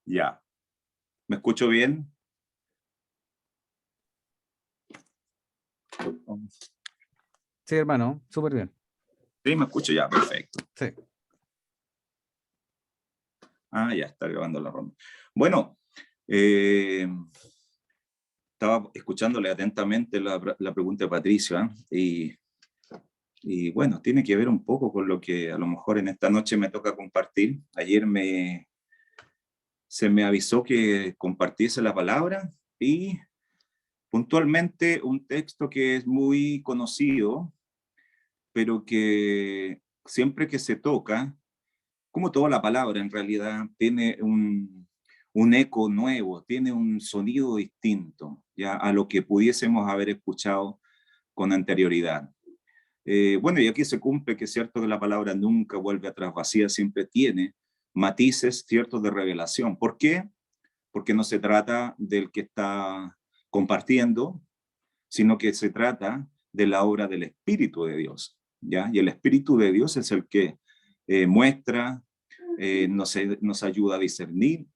Ya. ¿Me escucho bien? Sí, hermano, súper bien. Sí, me escucho ya, perfecto. Sí. Ah, ya está grabando la ronda. Bueno, estaba escuchándole atentamente la pregunta de Patricio, y bueno, tiene que ver un poco con lo que a lo mejor en esta noche me toca compartir. Ayer se me avisó que compartiese la palabra y puntualmente un texto que es muy conocido, pero que siempre que se toca, como toda la palabra en realidad, tiene un eco nuevo, tiene un sonido distinto ya a lo que pudiésemos haber escuchado con anterioridad. Bueno, y aquí se cumple que es cierto que la palabra nunca vuelve atrás vacía, siempre tiene matices ciertos de revelación. ¿Por qué? Porque no se trata del que está compartiendo, sino que se trata de la obra del Espíritu de Dios, ¿ya? Y el Espíritu de Dios es el que muestra, nos ayuda a discernir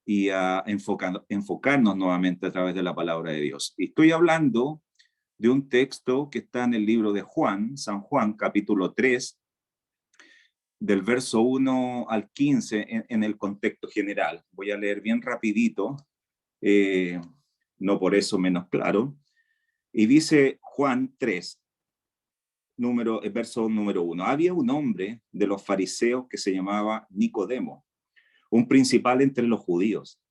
y a enfocarnos nuevamente a través de la palabra de Dios. Y estoy hablando de un texto que está en el libro de Juan, San Juan, capítulo 3, del verso 1 al 15, en el contexto general. Voy a leer bien rapidito, no por eso menos claro. Y dice Juan 3, verso número 1. Había un hombre de los fariseos que se llamaba Nicodemo, un principal entre los judíos.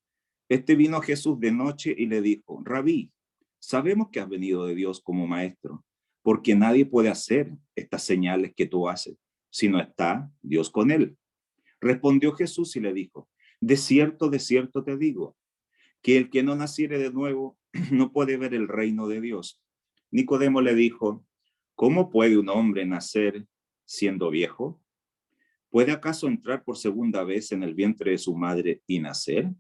Este vino a Jesús de noche y le dijo: Rabí, sabemos que has venido de Dios como maestro, porque nadie puede hacer estas señales que tú haces, si no está Dios con él. Respondió Jesús y le dijo: de cierto te digo, que el que no naciere de nuevo no puede ver el reino de Dios. Nicodemo le dijo: ¿cómo puede un hombre nacer siendo viejo? ¿Puede acaso entrar por segunda vez en el vientre de su madre y nacer?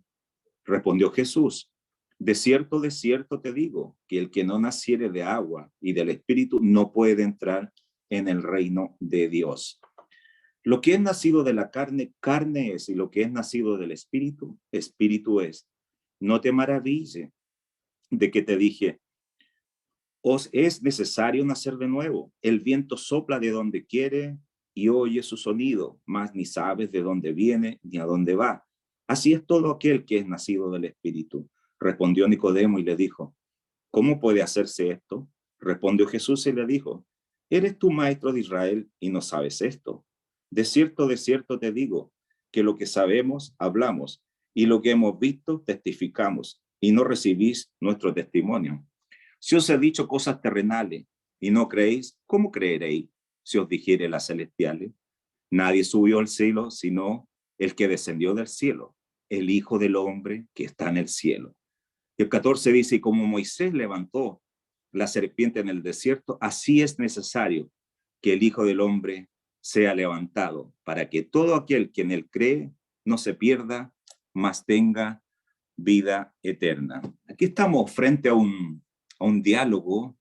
Respondió Jesús: de cierto te digo, que el que no naciere de agua y del Espíritu no puede entrar en el reino de Dios. Lo que es nacido de la carne, carne es, y lo que es nacido del Espíritu, Espíritu es. No te maravilles de que te dije: os es necesario nacer de nuevo. El viento sopla de donde quiere y oye su sonido, mas ni sabes de dónde viene ni a dónde va. Así es todo aquel que es nacido del Espíritu. Respondió Nicodemo y le dijo: ¿cómo puede hacerse esto? Respondió Jesús y le dijo: ¿eres tú maestro de Israel y no sabes esto? De cierto te digo, que lo que sabemos hablamos, y lo que hemos visto testificamos, y no recibís nuestro testimonio. Si os he dicho cosas terrenales y no creéis, ¿cómo creeréis si os dijere las celestiales? Nadie subió al cielo sino el que descendió del cielo, el Hijo del Hombre que está en el cielo. Y el 14 dice: y como Moisés levantó la serpiente en el desierto, así es necesario que el Hijo del Hombre sea levantado, para que todo aquel que en él cree no se pierda, mas tenga vida eterna. Aquí estamos frente a un diálogo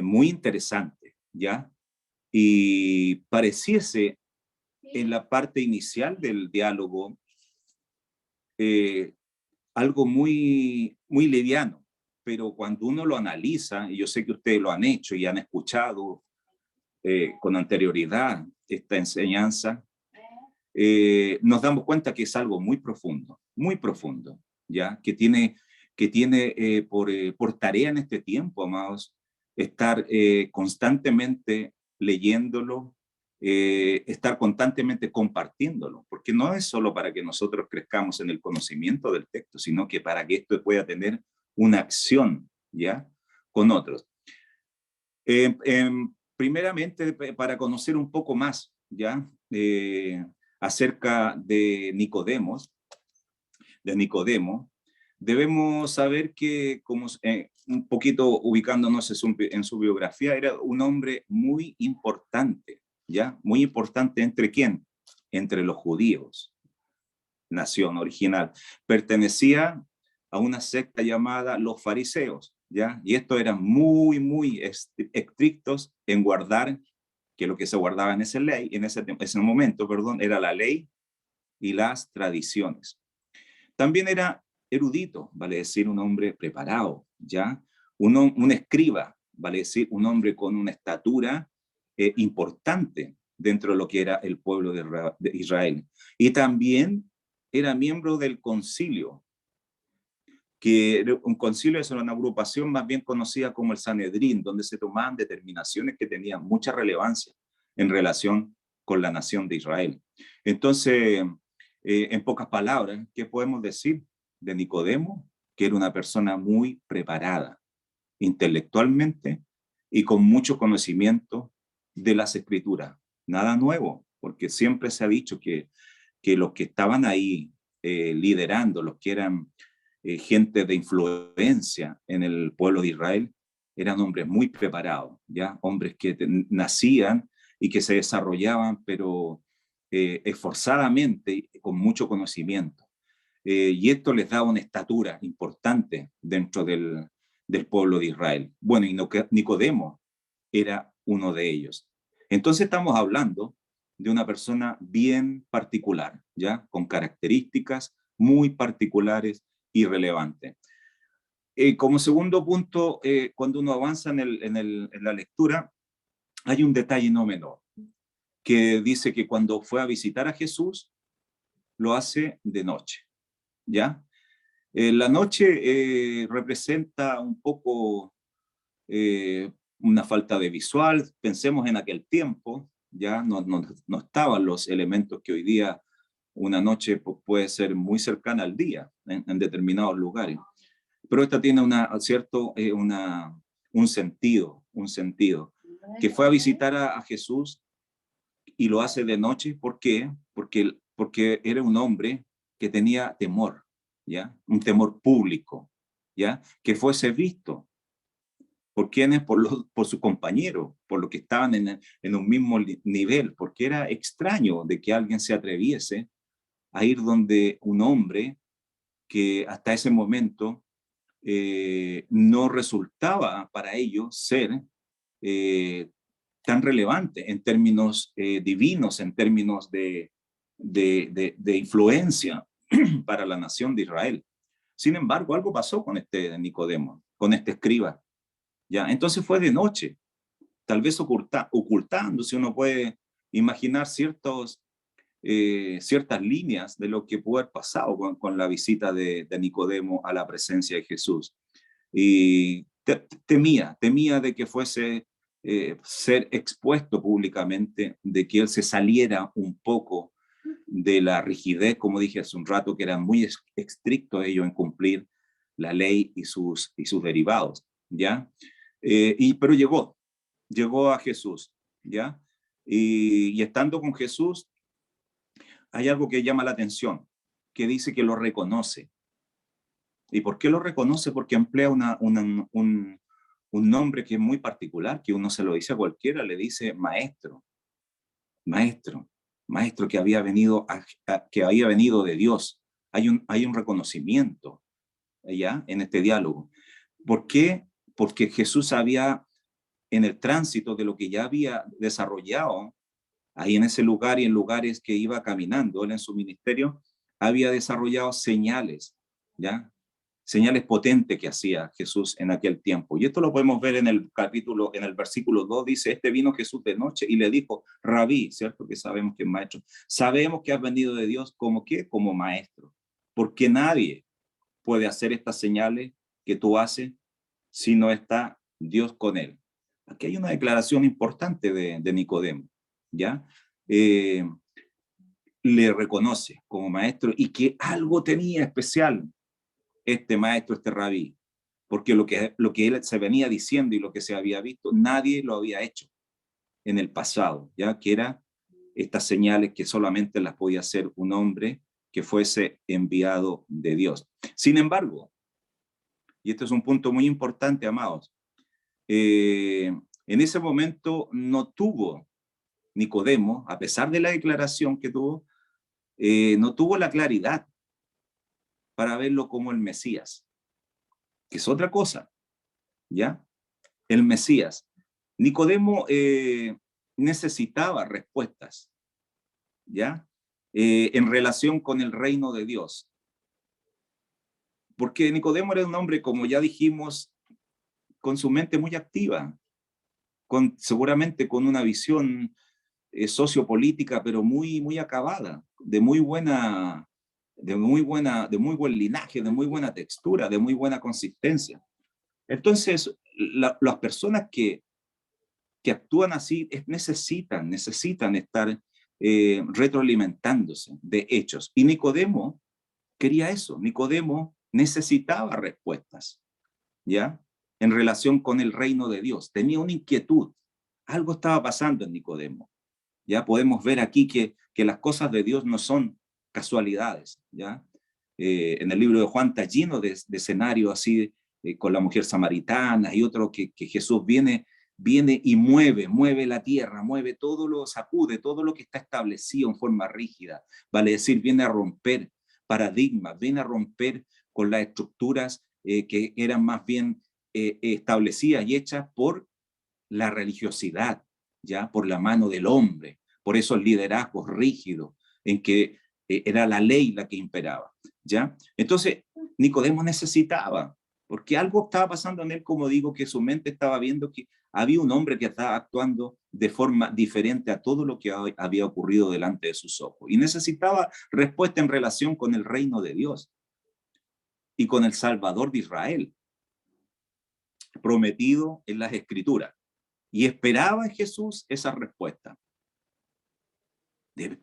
muy interesante, ¿ya? Y pareciese en la parte inicial del diálogo algo muy liviano, pero cuando uno lo analiza, y yo sé que ustedes lo han hecho y han escuchado con anterioridad esta enseñanza, nos damos cuenta que es algo muy profundo, ¿ya? Que tiene por tarea en este tiempo, amados, estar constantemente leyéndolo, estar constantemente compartiéndolo, porque no es solo para que nosotros crezcamos en el conocimiento del texto, sino que para que esto pueda tener una acción, ¿ya? Con otros. Primeramente, para conocer un poco más, ¿ya? Acerca de Nicodemo, debemos saber que, como un poquito ubicándonos en su biografía, era un hombre muy importante, ¿ya? Muy importante. ¿Entre quién? Entre los judíos, nación original. Pertenecía a una secta llamada los fariseos, ¿ya? Y estos eran muy estrictos en guardar, que lo que se guardaba en ese momento, perdón, era la ley y las tradiciones. También era erudito, vale decir, un hombre preparado, ¿ya? Un escriba, vale decir, un hombre con una estatura importante dentro de lo que era el pueblo de Israel. Y también era miembro del concilio, que un concilio es una agrupación más bien conocida como el Sanedrín, donde se tomaban determinaciones que tenían mucha relevancia en relación con la nación de Israel. Entonces, en pocas palabras, ¿qué podemos decir de Nicodemo? Que era una persona muy preparada intelectualmente y con mucho conocimiento de las escrituras. Nada nuevo, porque siempre se ha dicho que los que estaban ahí liderando, los que eran gente de influencia en el pueblo de Israel, eran hombres muy preparados, ¿ya? Hombres que nacían y que se desarrollaban, pero esforzadamente, con mucho conocimiento. Y esto les daba una estatura importante dentro del pueblo de Israel. Bueno, y Nicodemo era uno de ellos. Entonces estamos hablando de una persona bien particular, ¿ya? Con características muy particulares y relevantes. Como segundo punto, cuando uno avanza en la lectura, hay un detalle no menor, que dice que cuando fue a visitar a Jesús, lo hace de noche, ¿ya? La noche representa un poco una falta de visual. Pensemos en aquel tiempo, ya no estaban los elementos que hoy día una noche puede ser muy cercana al día en determinados lugares. Pero esta tiene un sentido, que fue a visitar a Jesús y lo hace de noche. ¿Por qué? Porque era un hombre que tenía temor, ¿ya? Un temor público, ¿ya? Que fuese visto. ¿Por quiénes? Por su compañero, por los que estaban en un mismo nivel, porque era extraño de que alguien se atreviese a ir donde un hombre que hasta ese momento no resultaba para ellos ser tan relevante en términos divinos, en términos de influencia para la nación de Israel. Sin embargo, algo pasó con este Nicodemo, con este escriba. ¿Ya? Entonces fue de noche, tal vez ocultándose. Uno puede imaginar ciertas líneas de lo que pudo haber pasado con la visita de Nicodemo a la presencia de Jesús. Y temía de que fuese ser expuesto públicamente, de que él se saliera un poco de la rigidez, como dije hace un rato, que eran muy estrictos ellos en cumplir la ley y sus derivados, ¿ya? Pero llegó a Jesús, ¿ya? Y estando con Jesús, hay algo que llama la atención, que dice que lo reconoce. ¿Y por qué lo reconoce? Porque emplea un nombre que es muy particular, que uno se lo dice a cualquiera, le dice maestro, maestro, maestro que había venido, que había venido de Dios. Hay un reconocimiento allá en este diálogo. ¿Por qué? Porque Jesús había, en el tránsito de lo que ya había desarrollado ahí en ese lugar y en lugares que iba caminando él en su ministerio, había desarrollado señales, ¿ya? Señales potentes que hacía Jesús en aquel tiempo. Y esto lo podemos ver en el capítulo, en el versículo 2, dice, vino Jesús de noche y le dijo, Rabí, ¿cierto? Que sabemos que es maestro. Sabemos que has venido de Dios, ¿como qué? Como maestro. Porque nadie puede hacer estas señales que tú haces si no está Dios con él. Aquí hay una declaración importante de Nicodemo, ¿ya? Le reconoce como maestro y que algo tenía especial este maestro, este rabí, porque lo que él se venía diciendo y lo que se había visto, nadie lo había hecho en el pasado, ya que era estas señales que solamente las podía hacer un hombre que fuese enviado de Dios. Sin embargo, y este es un punto muy importante, amados, en ese momento no tuvo Nicodemo, a pesar de la declaración que tuvo, no tuvo la claridad para verlo como el Mesías, que es otra cosa, ¿ya? El Mesías. Nicodemo necesitaba respuestas, ¿ya? En relación con el reino de Dios. Porque Nicodemo era un hombre, como ya dijimos, con su mente muy activa, seguramente con una visión sociopolítica, pero muy acabada, de muy buen linaje, de muy buena textura, de muy buena consistencia. Entonces, las personas que actúan así necesitan estar retroalimentándose de hechos. Y Nicodemo quería eso. Nicodemo necesitaba respuestas, ¿ya? En relación con el reino de Dios. Tenía una inquietud. Algo estaba pasando en Nicodemo. Ya podemos ver aquí que las cosas de Dios no son casualidades, ¿ya? En el libro de Juan está lleno de escenarios así, con la mujer samaritana y otro que Jesús viene y mueve la tierra, sacude todo lo que está establecido en forma rígida, vale decir, viene a romper paradigmas, viene a romper con las estructuras que eran más bien establecidas y hechas por la religiosidad, ya por la mano del hombre, por esos liderazgos rígidos en que era la ley la que imperaba, ¿ya? Entonces, Nicodemo necesitaba, porque algo estaba pasando en él, como digo, que su mente estaba viendo que había un hombre que estaba actuando de forma diferente a todo lo que había ocurrido delante de sus ojos, y necesitaba respuesta en relación con el reino de Dios y con el Salvador de Israel, prometido en las Escrituras. Y esperaba en Jesús esa respuesta.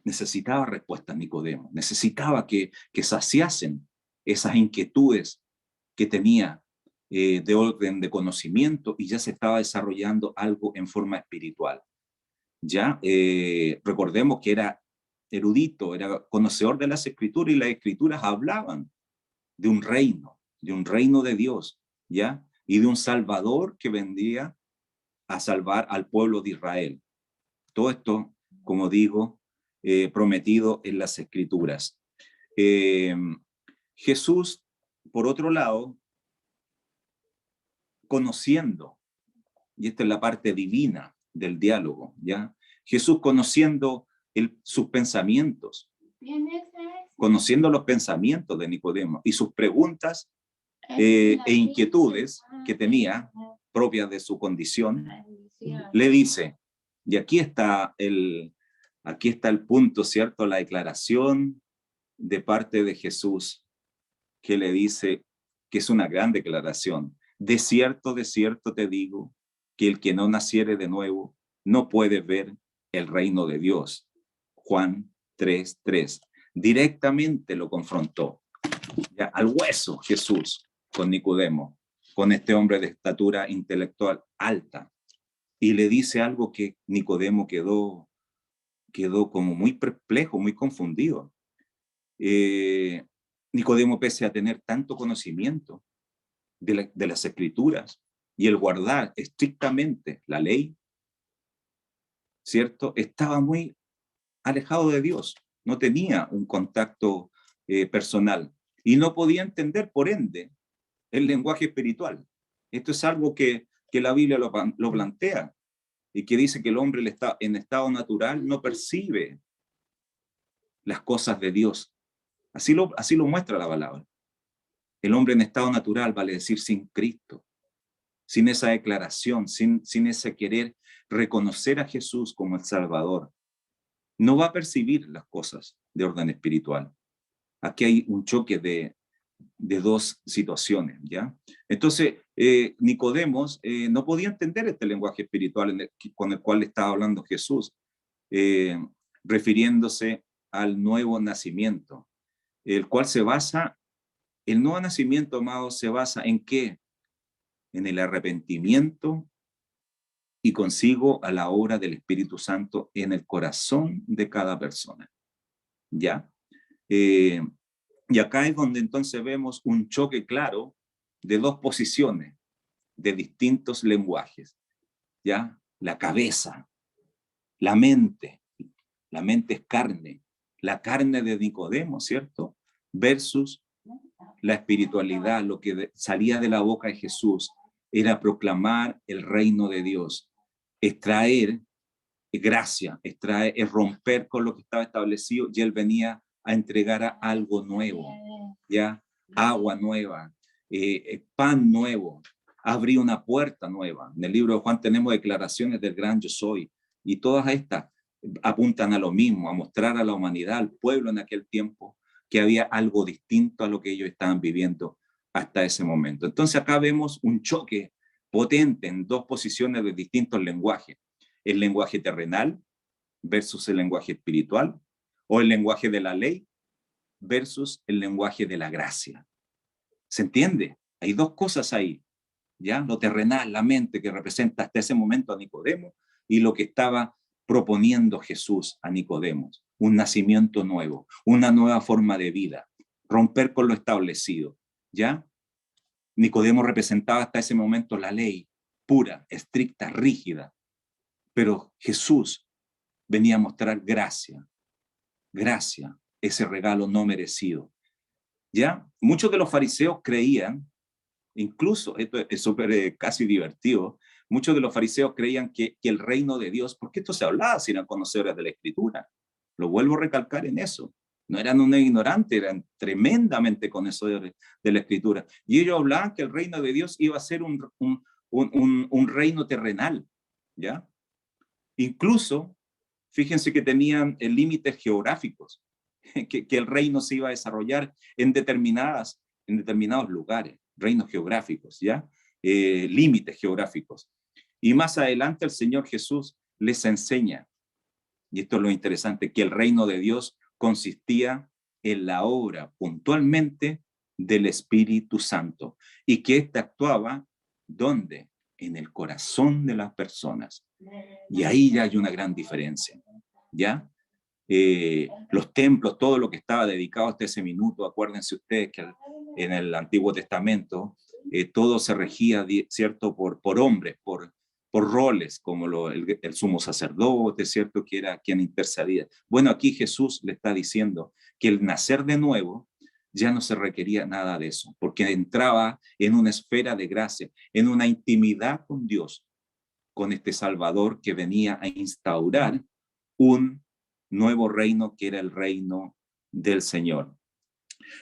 Necesitaba respuesta Nicodemo, necesitaba que saciasen esas inquietudes que tenía de orden de conocimiento, y ya se estaba desarrollando algo en forma espiritual. Ya recordemos que era erudito, era conocedor de las Escrituras, y las Escrituras hablaban de un reino de Dios, ¿ya? Y de un Salvador que vendría a salvar al pueblo de Israel. Todo esto, como digo, prometido en las Escrituras. Jesús, por otro lado, conociendo, y esta es la parte divina del diálogo, ¿ya? Jesús conociendo sus pensamientos, conociendo los pensamientos de Nicodemo y sus preguntas e inquietudes que tenía propias de su condición, le dice, y aquí está el punto, ¿cierto? La declaración de parte de Jesús, que le dice, que es una gran declaración: de cierto te digo, que el que no naciere de nuevo no puede ver el reino de Dios. Juan 3:3. Directamente lo confrontó, ya, al hueso, Jesús con Nicodemo, con este hombre de estatura intelectual alta, y le dice algo que Nicodemo quedó como muy perplejo, muy confundido. Nicodemo, pese a tener tanto conocimiento de las Escrituras y el guardar estrictamente la ley, ¿cierto? Estaba muy alejado de Dios, no tenía un contacto personal y no podía entender, por ende, el lenguaje espiritual. Esto es algo que la Biblia lo plantea, y que dice que el hombre en estado natural no percibe las cosas de Dios. Así lo muestra la palabra. El hombre en estado natural, vale decir, sin Cristo, sin esa declaración, sin ese querer reconocer a Jesús como el Salvador, no va a percibir las cosas de orden espiritual. Aquí hay un choque de dos situaciones, ¿ya? Entonces, Nicodemos no podía entender este lenguaje espiritual con el cual estaba hablando Jesús, refiriéndose al nuevo nacimiento, el cual el nuevo nacimiento, amado, se basa ¿en qué? En el arrepentimiento y consigo a la obra del Espíritu Santo en el corazón de cada persona, ¿ya? Y acá es donde entonces vemos un choque claro de dos posiciones, de distintos lenguajes, ¿ya? La cabeza, la mente es carne, la carne de Nicodemo, ¿cierto? Versus la espiritualidad, lo que salía de la boca de Jesús era proclamar el reino de Dios, extraer gracia, es romper con lo que estaba establecido, y él venía a entregar algo nuevo, ¿ya? agua nueva, pan nuevo, abrir una puerta nueva. En el libro de Juan tenemos declaraciones del gran yo soy, y todas estas apuntan a lo mismo, a mostrar a la humanidad, al pueblo en aquel tiempo, que había algo distinto a lo que ellos estaban viviendo hasta ese momento. Entonces acá vemos un choque potente en dos posiciones de distintos lenguajes. El lenguaje terrenal versus el lenguaje espiritual, o el lenguaje de la ley versus el lenguaje de la gracia. ¿Se entiende? Hay dos cosas ahí, ¿ya? Lo terrenal, la mente, que representa hasta ese momento a Nicodemo, y lo que estaba proponiendo Jesús a Nicodemo, un nacimiento nuevo, una nueva forma de vida, romper con lo establecido, ¿ya? Nicodemo representaba hasta ese momento la ley pura, estricta, rígida, pero Jesús venía a mostrar gracia, gracia, ese regalo no merecido, ¿ya? Muchos de los fariseos creían, incluso, esto es súper casi divertido, muchos de los fariseos creían que el reino de Dios, porque esto se hablaba sin conocedores de la Escritura, lo vuelvo a recalcar en eso, no eran unos ignorantes, eran tremendamente conocedores de la Escritura, y ellos hablaban que el reino de Dios iba a ser un reino terrenal, ¿ya? Incluso, fíjense que tenían límites geográficos, que el reino se iba a desarrollar en determinados lugares, reinos geográficos, ¿ya? Límites geográficos. Y más adelante el Señor Jesús les enseña, y esto es lo interesante, que el reino de Dios consistía en la obra puntualmente del Espíritu Santo, y que éste actuaba, ¿dónde? En el corazón de las personas. Y ahí ya hay una gran diferencia, ¿ya? Los templos, todo lo que estaba dedicado hasta ese minuto, acuérdense ustedes que en el Antiguo Testamento todo se regía, ¿cierto?, por hombres, por roles, como el sumo sacerdote, ¿cierto?, que era quien intercedía. Bueno, aquí Jesús le está diciendo que el nacer de nuevo ya no se requería nada de eso, porque entraba en una esfera de gracia, en una intimidad con Dios, con este Salvador que venía a instaurar un nuevo reino, que era el reino del Señor.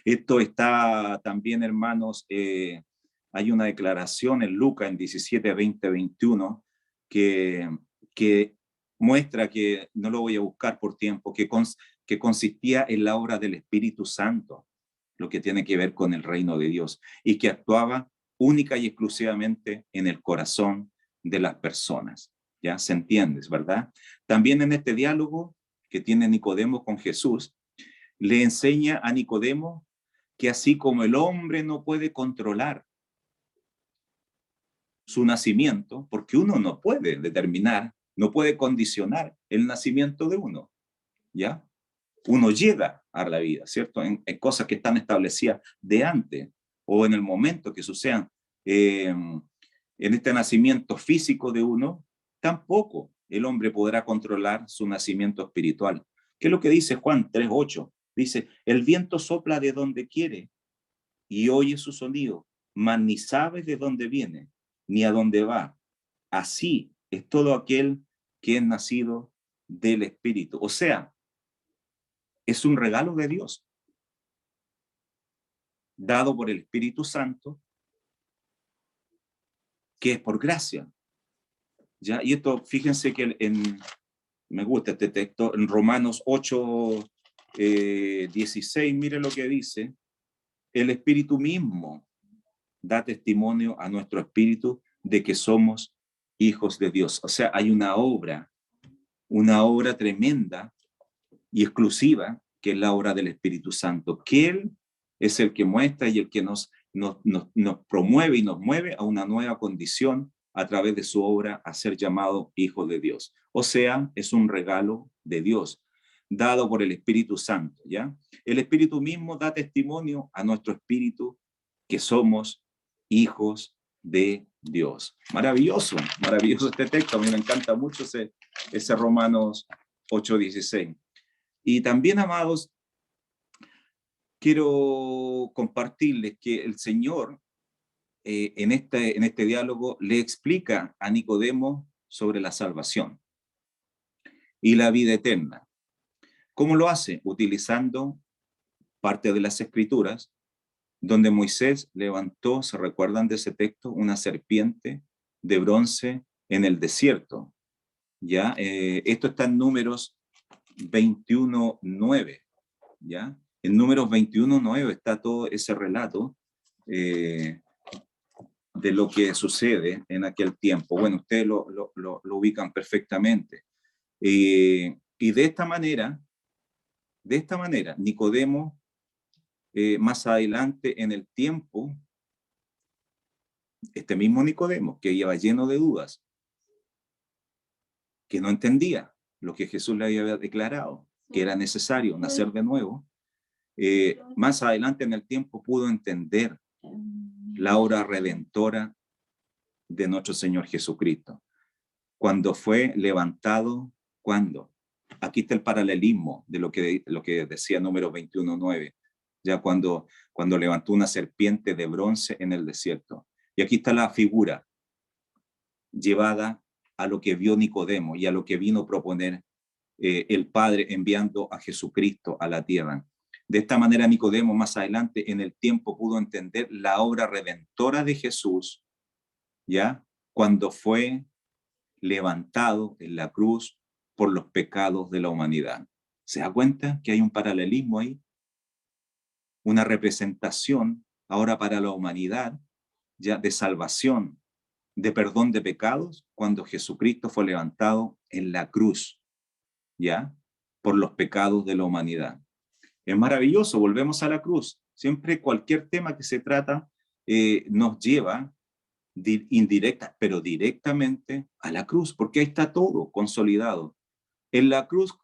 Esto está también, hermanos, hay una declaración en Lucas en 17, 20, 21 que muestra, que no lo voy a buscar por tiempo, que consistía en la obra del Espíritu Santo, lo que tiene que ver con el reino de Dios, y que actuaba única y exclusivamente en el corazón de las personas. ¿Ya? ¿Se entiende, verdad? También en este diálogo que tiene Nicodemo con Jesús, le enseña a Nicodemo que así como el hombre no puede controlar su nacimiento, porque uno no puede determinar, no puede condicionar el nacimiento de uno, ¿ya? Uno llega a la vida, ¿cierto? En cosas que están establecidas de antes, o en el momento que sucedan. En este nacimiento físico de uno, tampoco el hombre podrá controlar su nacimiento espiritual. ¿Qué es lo que dice Juan 3:8? Dice, el viento sopla de donde quiere y oye su sonido, mas ni sabe de dónde viene, ni a dónde va. Así es todo aquel que es nacido del Espíritu. O sea, es un regalo de Dios, dado por el Espíritu Santo, que es por gracia. ¿Ya? Y esto, fíjense que me gusta este texto, en Romanos 8:16, mire lo que dice, el Espíritu mismo da testimonio a nuestro espíritu de que somos hijos de Dios. O sea, hay una obra tremenda y exclusiva, que es la obra del Espíritu Santo, que Él es el que muestra y el que nos promueve y nos mueve a una nueva condición a través de su obra, a ser llamado hijo de Dios. O sea, es un regalo de Dios, dado por el Espíritu Santo, ¿ya? El Espíritu mismo da testimonio a nuestro espíritu que somos hijos de Dios. Maravilloso, maravilloso este texto. A mí me encanta mucho ese Romanos 8:16. Y también, amados, quiero compartirles que el Señor en este diálogo le explica a Nicodemo sobre la salvación y la vida eterna. ¿Cómo lo hace? Utilizando parte de las Escrituras donde Moisés levantó, ¿se recuerdan de ese texto? Una serpiente de bronce en el desierto. ¿Ya? Esto está en Números 21:9. ¿Ya? En Números 21:9 está todo ese relato de lo que sucede en aquel tiempo. Bueno, ustedes lo ubican perfectamente. Y de esta manera, Nicodemo, más adelante en el tiempo, este mismo Nicodemo, que iba lleno de dudas, que no entendía lo que Jesús le había declarado, que era necesario nacer de nuevo, más adelante en el tiempo pudo entender la obra redentora de nuestro Señor Jesucristo. Cuando fue levantado, ¿cuándo? Aquí está el paralelismo de lo que decía Número 21:9, ya cuando levantó una serpiente de bronce en el desierto. Y aquí está la figura llevada a lo que vio Nicodemo y a lo que vino a proponer el Padre enviando a Jesucristo a la tierra. De esta manera Nicodemo más adelante en el tiempo pudo entender la obra redentora de Jesús, ¿ya? Cuando fue levantado en la cruz por los pecados de la humanidad. ¿Se da cuenta que hay un paralelismo ahí? Una representación ahora para la humanidad, ya de salvación, de perdón de pecados, cuando Jesucristo fue levantado en la cruz, ¿ya? Por los pecados de la humanidad. Es maravilloso, volvemos a la cruz. Siempre cualquier tema que se trata nos lleva indirecta, pero directamente a la cruz, porque ahí está todo consolidado. En la cruz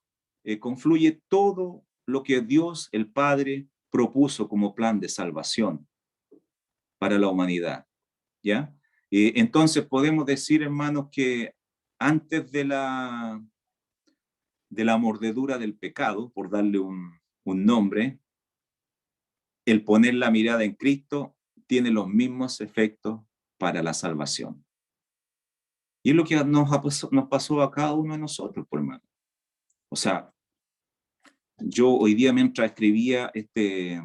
confluye todo lo que Dios, el Padre, propuso como plan de salvación para la humanidad, ¿ya? Entonces podemos decir, hermanos, que antes de la mordedura del pecado, por darle un nombre, el poner la mirada en Cristo tiene los mismos efectos para la salvación. Y es lo que nos pasó a cada uno de nosotros, por hermano. O sea, yo hoy día mientras escribía este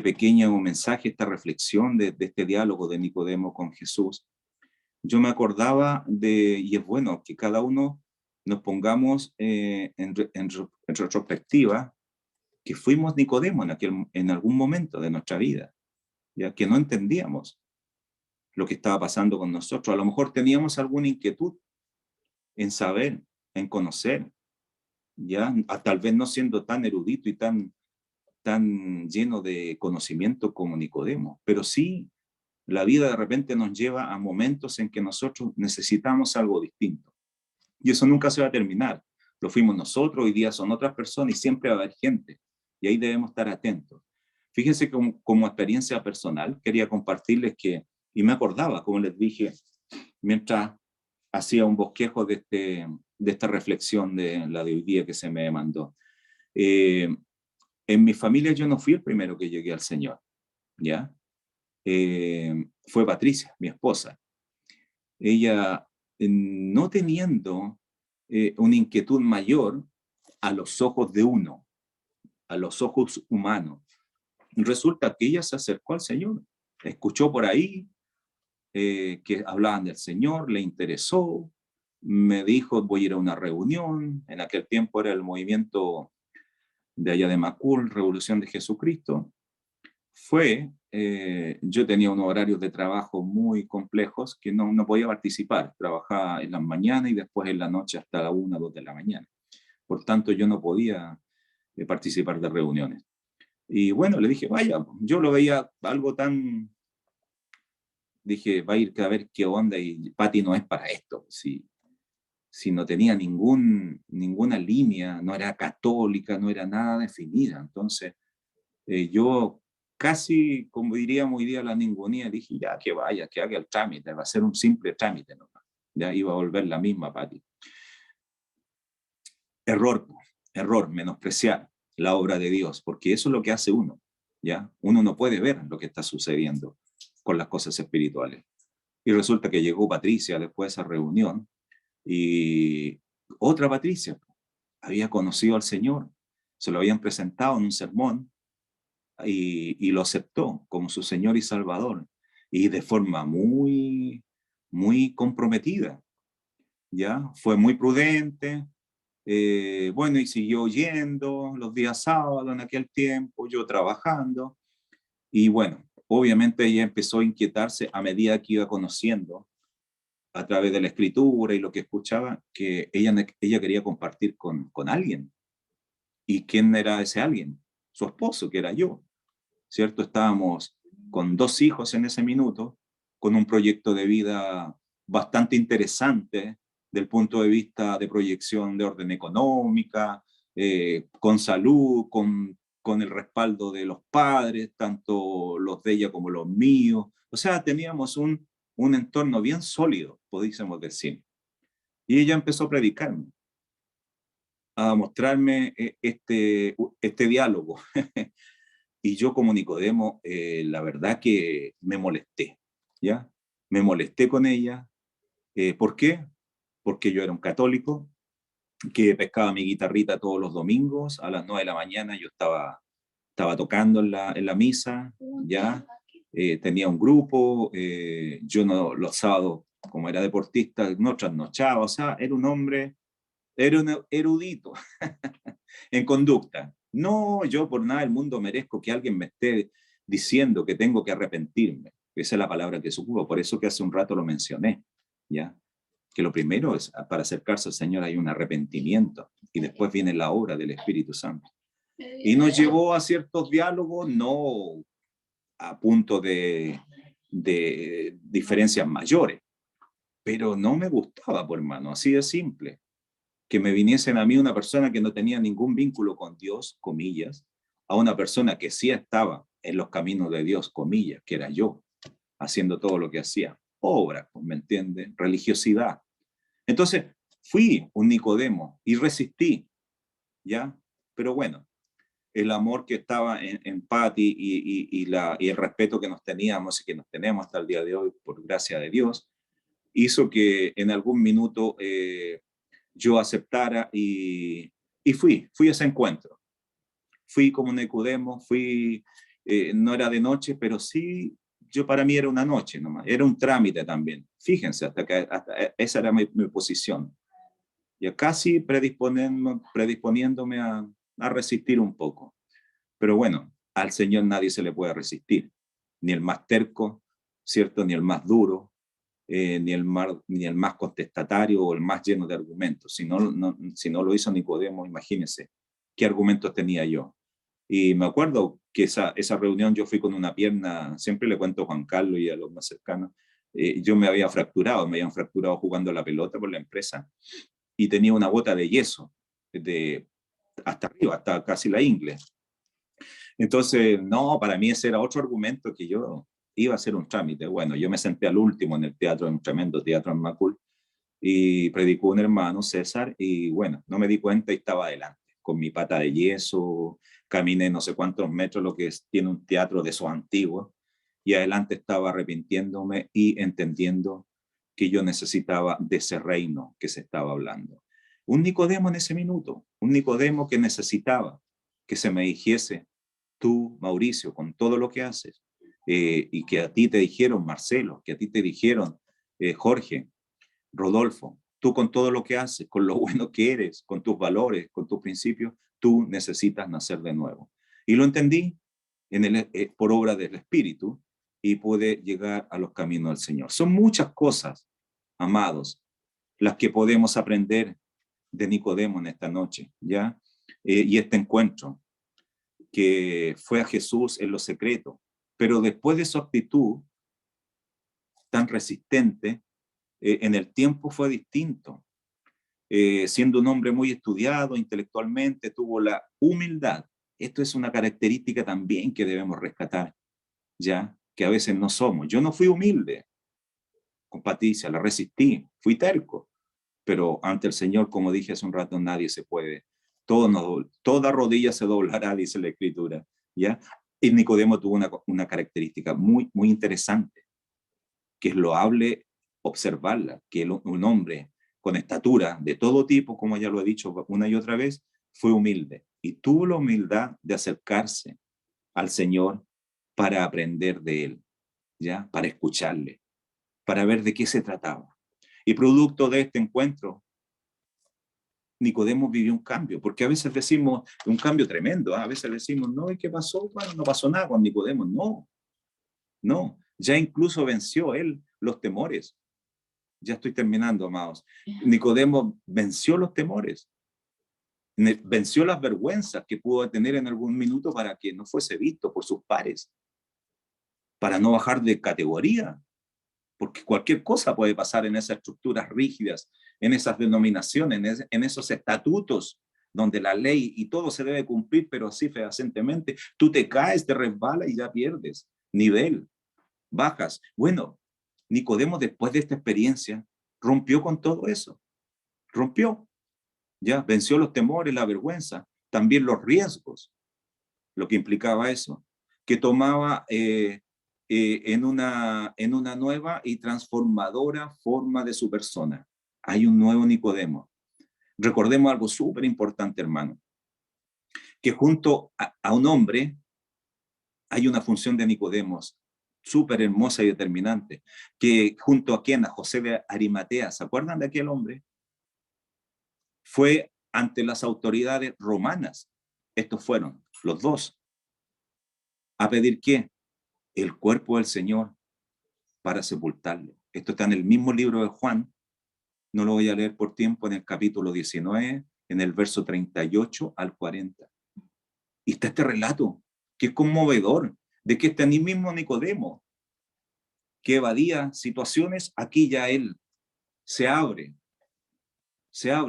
pequeño mensaje, esta reflexión de este diálogo de Nicodemo con Jesús, yo me acordaba y es bueno que cada uno nos pongamos en retrospectiva, que fuimos Nicodemo en algún momento de nuestra vida, ya que no entendíamos lo que estaba pasando con nosotros. A lo mejor teníamos alguna inquietud en saber, en conocer, ya tal vez no siendo tan erudito y tan lleno de conocimiento como Nicodemo, pero sí la vida de repente nos lleva a momentos en que nosotros necesitamos algo distinto. Y eso nunca se va a terminar. Lo fuimos nosotros, hoy día son otras personas y siempre va a haber gente. Y ahí debemos estar atentos. Fíjense que como experiencia personal, quería compartirles y me acordaba, como les dije, mientras hacía un bosquejo de esta reflexión de la de hoy día que se me mandó. En mi familia yo no fui el primero que llegué al Señor, ¿ya? Fue Patricia, mi esposa. Ella, no teniendo una inquietud mayor a los ojos de uno, a los ojos humanos, resulta que ella se acercó al Señor, escuchó por ahí que hablaban del Señor, le interesó, me dijo, voy a ir a una reunión, en aquel tiempo era el movimiento de allá de Macul, Revolución de Jesucristo. Yo tenía unos horarios de trabajo muy complejos que no podía participar, trabajaba en las mañanas y después en la noche hasta la 1, 2 de la mañana. Por tanto, yo no podía participar de reuniones. Y bueno, le dije, vaya, yo lo veía algo tan... Dije, va a ir a ver qué onda y Pati no es para esto. Si no tenía ninguna línea, no era católica, no era nada definida. Entonces, yo casi, como diríamos hoy día, la ningunía, dije, ya que vaya, que haga el trámite, va a ser un simple trámite nomás. Ya iba a volver la misma Pati. Error, menospreciar la obra de Dios, porque eso es lo que hace uno, ¿ya? Uno no puede ver lo que está sucediendo con las cosas espirituales. Y resulta que llegó Patricia después de esa reunión y otra Patricia había conocido al Señor, se lo habían presentado en un sermón y lo aceptó como su Señor y Salvador, y de forma muy, muy comprometida, ¿ya? Fue muy prudente, bueno, y siguió yendo los días sábados en aquel tiempo, yo trabajando, y bueno, obviamente ella empezó a inquietarse a medida que iba conociendo a través de la escritura y lo que escuchaba, que ella quería compartir con alguien. ¿Y quién era ese alguien? Su esposo, que era yo, ¿cierto? Estábamos con 2 hijos en ese minuto, con un proyecto de vida bastante interesante del punto de vista de proyección de orden económica, con salud, con el respaldo de los padres, tanto los de ella como los míos. O sea, teníamos un entorno bien sólido, podríamos decir. Y ella empezó a predicarme, a mostrarme este diálogo. Y yo como Nicodemo, la verdad que me molesté, ¿ya? Me molesté con ella. ¿Por qué? Porque yo era un católico que pescaba mi guitarrita todos los domingos a las 9 de la mañana. Yo estaba tocando en la misa, ¿ya? Tenía un grupo, yo no, los sábados, como era deportista, no trasnochaba, o sea, era un hombre, era un erudito en conducta. No, yo por nada del mundo merezco que alguien me esté diciendo que tengo que arrepentirme. Esa es la palabra que se ocupa, por eso que hace un rato lo mencioné, ¿ya? Que lo primero es, para acercarse al Señor hay un arrepentimiento y después viene la obra del Espíritu Santo. Y nos llevó a ciertos diálogos, no a punto de diferencias mayores, pero no me gustaba, por hermano, así de simple. Que me viniesen a mí una persona que no tenía ningún vínculo con Dios, comillas, a una persona que sí estaba en los caminos de Dios, comillas, que era yo, haciendo todo lo que hacía. Obra, ¿me entiende? Religiosidad. Entonces, fui un Nicodemo y resistí, ¿ya? Pero bueno, el amor que estaba en Patti y el respeto que nos teníamos y que nos tenemos hasta el día de hoy, por gracia de Dios, hizo que en algún minuto yo aceptara y fui a ese encuentro. Fui como Nicodemo, no era de noche, pero sí, yo para mí era una noche nomás, era un trámite también. Fíjense, hasta esa era mi posición. Ya casi predisponiéndome a resistir un poco. Pero bueno, al Señor nadie se le puede resistir, ni el más terco, ¿cierto? Ni el más duro, ni el más contestatario o el más lleno de argumentos. Si no lo hizo Nicodemo, imagínense qué argumentos tenía yo. Y me acuerdo que esa reunión yo fui con una pierna, siempre le cuento a Juan Carlos y a los más cercanos, yo me habían fracturado jugando a la pelota por la empresa y tenía una bota de yeso hasta arriba, hasta casi la ingle. Entonces, no, para mí ese era otro argumento que yo iba a hacer un trámite. Bueno, yo me senté al último en el teatro, en un tremendo teatro en Macul, y predicó un hermano, César, y bueno, no me di cuenta y estaba adelante, con mi pata de yeso, caminé no sé cuántos metros, lo que tiene un teatro de esos antiguos, y adelante estaba arrepintiéndome y entendiendo que yo necesitaba de ese reino que se estaba hablando. Un Nicodemo en ese minuto, un Nicodemo que necesitaba que se me dijese, tú, Mauricio, con todo lo que haces, y que a ti te dijeron, Marcelo, que a ti te dijeron, Jorge, Rodolfo, tú con todo lo que haces, con lo bueno que eres, con tus valores, con tus principios, tú necesitas nacer de nuevo. Y lo entendí por obra del Espíritu y pude llegar a los caminos del Señor. Son muchas cosas, amados, las que podemos aprender de Nicodemo en esta noche, ¿ya? Y este encuentro, que fue a Jesús en lo secreto, pero después de su actitud tan resistente, en el tiempo fue distinto. Siendo un hombre muy estudiado intelectualmente, tuvo la humildad. Esto es una característica también que debemos rescatar, ya que a veces no somos. Yo no fui humilde con Patricia, la resistí, fui terco, pero ante el Señor, como dije hace un rato, nadie se puede. Toda rodilla se doblará, dice la Escritura, ¿ya? Y Nicodemo tuvo una característica muy, muy interesante, que es loable observarla, que un hombre con estatura de todo tipo, como ya lo he dicho una y otra vez, fue humilde y tuvo la humildad de acercarse al Señor para aprender de Él, ¿ya? Para escucharle, para ver de qué se trataba. Y producto de este encuentro, Nicodemo vivió un cambio, porque a veces decimos un cambio tremendo, ¿eh? A veces decimos, no, ¿y qué pasó? Bueno, no pasó nada con Nicodemo. No, no, ya incluso venció él los temores. Ya estoy terminando, amados. Nicodemo venció los temores, venció las vergüenzas que pudo tener en algún minuto para que no fuese visto por sus pares, para no bajar de categoría, porque cualquier cosa puede pasar en esas estructuras rígidas, en esas denominaciones, en esos estatutos donde la ley y todo se debe cumplir, pero así fehacientemente, tú te caes, te resbalas y ya pierdes nivel, bajas. Bueno, Nicodemo, después de esta experiencia, rompió con todo eso, rompió, ya venció los temores, la vergüenza, también los riesgos, lo que implicaba eso, que tomaba en una nueva y transformadora forma de su persona. Hay un nuevo Nicodemo. Recordemos algo súper importante, hermano, que junto a un hombre hay una función de Nicodemos súper hermosa y determinante, que junto a quien, a José de Arimatea, ¿se acuerdan de aquel hombre? Fue ante las autoridades romanas, estos fueron los dos, a pedir ¿qué? El cuerpo del Señor para sepultarlo. Esto está en el mismo libro de Juan, no lo voy a leer por tiempo, en el capítulo 19, en el verso 38 al 40. Y está este relato, que es conmovedor, de que este mismo Nicodemo, que evadía situaciones, aquí ya él se abre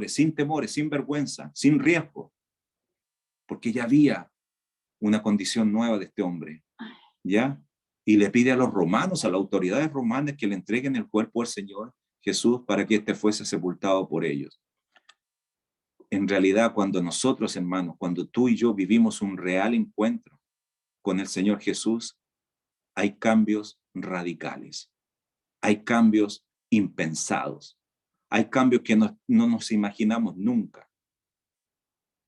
sin temores, sin vergüenza, sin riesgo, porque ya había una condición nueva de este hombre, ¿ya? Y le pide a los romanos, a las autoridades romanas, que le entreguen el cuerpo al Señor Jesús para que éste fuese sepultado por ellos. En realidad, cuando nosotros, hermanos, cuando tú y yo vivimos un real encuentro con el Señor Jesús, hay cambios radicales, hay cambios impensados, hay cambios que no nos imaginamos nunca.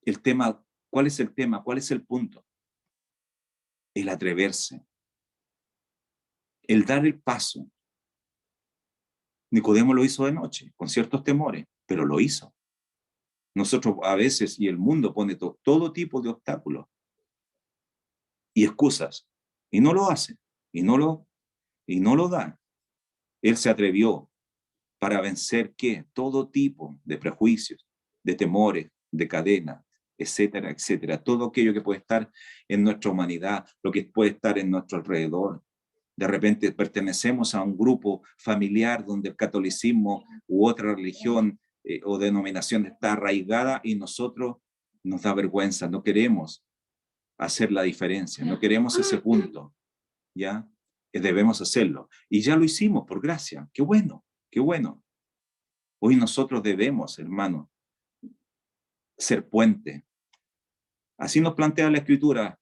El tema, ¿cuál es el tema? ¿Cuál es el punto? El atreverse, el dar el paso. Nicodemo lo hizo de noche, con ciertos temores, pero lo hizo. Nosotros a veces, y el mundo pone todo tipo de obstáculos y excusas, y no lo hace, y no lo da. Él se atrevió para vencer ¿qué? Todo tipo de prejuicios, de temores, de cadenas, etcétera, etcétera. Todo aquello que puede estar en nuestra humanidad, lo que puede estar en nuestro alrededor. De repente pertenecemos a un grupo familiar donde el catolicismo u otra religión o denominación está arraigada y nosotros nos da vergüenza, no queremos hacer la diferencia, no queremos ese punto, ¿ya? Debemos hacerlo. Y ya lo hicimos, por gracia. Qué bueno, qué bueno. Hoy nosotros debemos, hermano, ser puente. Así nos plantea la Escritura,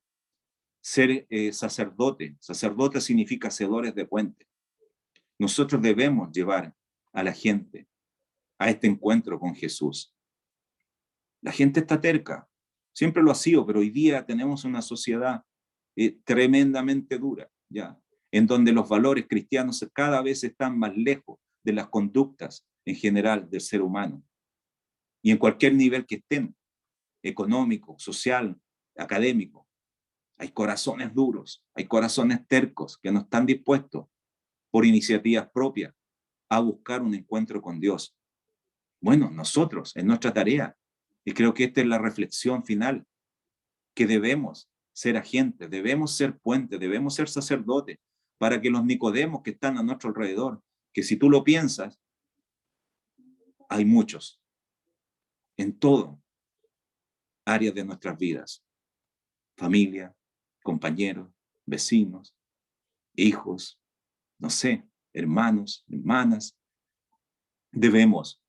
ser sacerdote. Sacerdote significa hacedores de puente. Nosotros debemos llevar a la gente a este encuentro con Jesús. La gente está terca, siempre lo ha sido, pero hoy día tenemos una sociedad tremendamente dura, ¿ya? En donde los valores cristianos cada vez están más lejos de las conductas en general del ser humano. Y en cualquier nivel que estén, económico, social, académico, hay corazones duros, hay corazones tercos que no están dispuestos por iniciativas propias a buscar un encuentro con Dios. Bueno, nosotros, en nuestra tarea, y creo que esta es la reflexión final, que debemos ser agentes, debemos ser puentes, debemos ser sacerdotes, para que los Nicodemos que están a nuestro alrededor, que si tú lo piensas, hay muchos, en todo áreas de nuestras vidas, familia, compañeros, vecinos, hijos, no sé, hermanos, hermanas, debemos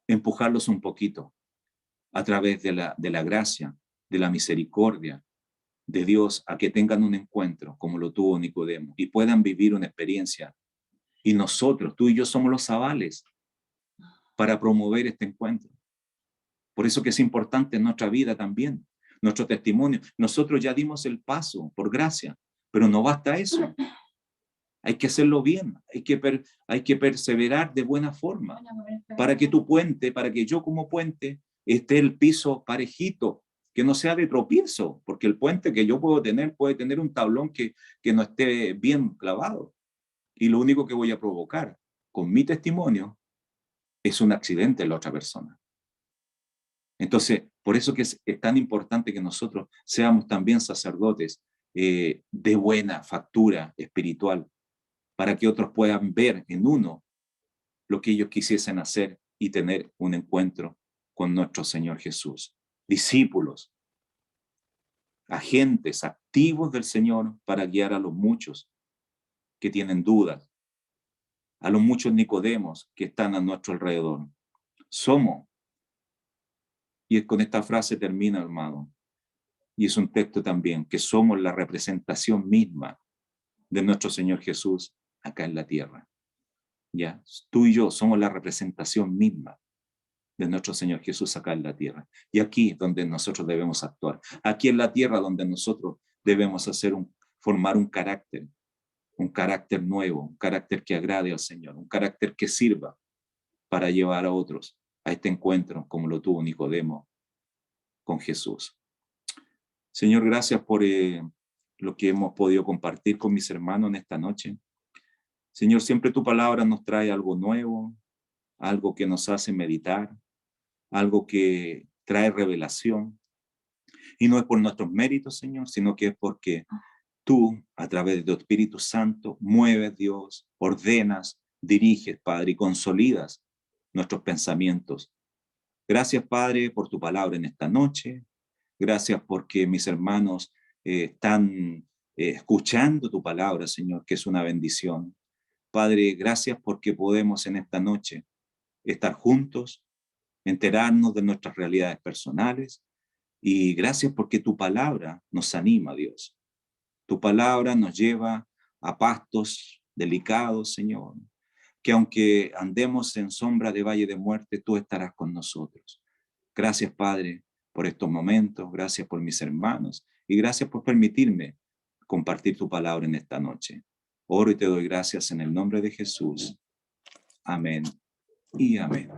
empujarlos un poquito a través de la gracia, de la misericordia de Dios, a que tengan un encuentro como lo tuvo Nicodemo y puedan vivir una experiencia. Y nosotros, tú y yo, somos los avales para promover este encuentro. Por eso que es importante en nuestra vida también. nuestro testimonio. Nosotros ya dimos el paso por gracia, pero no basta eso. Hay que hacerlo bien, hay que perseverar de buena forma para que tu puente, para que yo como puente esté el piso parejito, que no sea de tropiezo, porque el puente que yo puedo tener puede tener un tablón que no esté bien clavado. Y lo único que voy a provocar con mi testimonio es un accidente en la otra persona. Entonces, por eso que es tan importante que nosotros seamos también sacerdotes de buena factura espiritual, para que otros puedan ver en uno lo que ellos quisiesen hacer y tener un encuentro con nuestro Señor Jesús. Discípulos, agentes activos del Señor para guiar a los muchos que tienen dudas, a los muchos Nicodemos que están a nuestro alrededor. Somos, y con esta frase termina, hermano, y es un texto también, que somos la representación misma de nuestro Señor Jesús acá en la tierra. ¿Ya? Tú y yo somos la representación misma de nuestro Señor Jesús acá en la tierra. Y aquí es donde nosotros debemos actuar. Aquí en la tierra donde nosotros debemos formar un carácter nuevo, un carácter que agrade al Señor, un carácter que sirva para llevar a otros a este encuentro como lo tuvo Nicodemo con Jesús. Señor, gracias por lo que hemos podido compartir con mis hermanos en esta noche. Señor, siempre tu palabra nos trae algo nuevo, algo que nos hace meditar, algo que trae revelación. Y no es por nuestros méritos, Señor, sino que es porque tú, a través de tu Espíritu Santo, mueves, Dios, ordenas, diriges, Padre, y consolidas nuestros pensamientos. Gracias, Padre, por tu palabra en esta noche. Gracias porque mis hermanos están escuchando tu palabra, Señor, que es una bendición. Padre, gracias porque podemos en esta noche estar juntos, enterarnos de nuestras realidades personales, y gracias porque tu palabra nos anima, Dios. Tu palabra nos lleva a pastos delicados, Señor, que aunque andemos en sombra de valle de muerte, tú estarás con nosotros. Gracias, Padre, por estos momentos, gracias por mis hermanos y gracias por permitirme compartir tu palabra en esta noche. Oro y te doy gracias en el nombre de Jesús. Amén y amén.